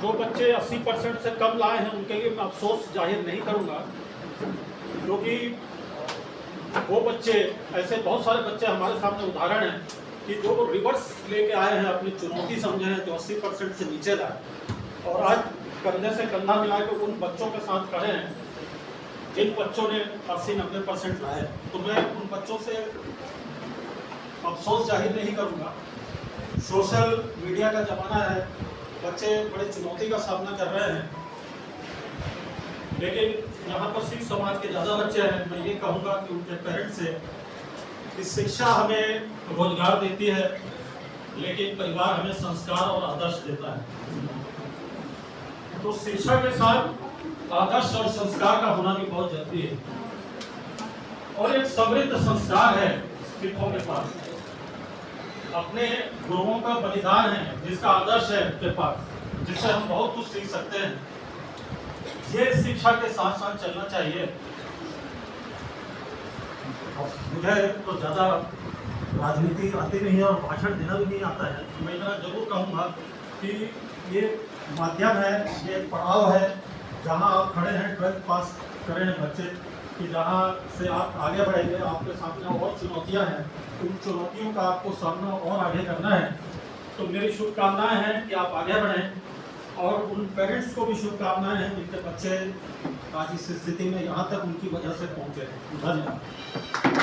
जो बच्चे 80% से कम लाए हैं उनके लिए मैं अफसोस जाहिर नहीं करूंगा, क्योंकि वो बच्चे, ऐसे बहुत सारे बच्चे हमारे सामने उदाहरण हैं कि जो रिवर्स लेके आए हैं, अपनी चुनौती समझे हैं, जो 80% से नीचे लाए और आज कंधे से कंधा मिला के उन बच्चों के साथ खड़े हैं जिन बच्चों ने 80-90% लाए। तो मैं उन बच्चों से अफसोस जाहिर नहीं करूंगा। सोशल मीडिया का ज़माना है, बच्चे बड़े चुनौती का सामना कर रहे हैं, लेकिन यहाँ पर सिख समाज के ज़्यादा बच्चे हैं। मैं ये कहूँगा कि उनके पेरेंट्स से कि शिक्षा हमें रोजगार देती है, लेकिन परिवार हमें संस्कार और आदर्श देता है। तो शिक्षा के साथ आदर्श और संस्कार का होना भी बहुत जरूरी है। और एक समृद्ध संस्कार है सिखों के पास, अपने गुरुओं का बलिदान है, जिसका आदर्श है उनके पास, जिससे हम बहुत कुछ सीख सकते हैं। ये शिक्षा के साथ साथ चलना चाहिए। मुझे तो ज़्यादा राजनीति आती नहीं है और भाषण देना भी नहीं आता है। मैं इतना जरूर कहूँगा कि ये माध्यम है, ये पड़ाव है जहाँ आप खड़े हैं, 12th पास करे हैं बच्चे, कि जहाँ से आप आगे बढ़ेंगे। आपके सामने और चुनौतियाँ हैं, उन चुनौतियों का आपको सामना और आगे करना है। तो मेरी शुभकामनाएं हैं कि आप आगे बढ़ें, और उन पेरेंट्स को भी शुभकामनाएं हैं जिनके बच्चे आज इस स्थिति में यहाँ तक उनकी वजह से पहुँचे। धन्यवाद।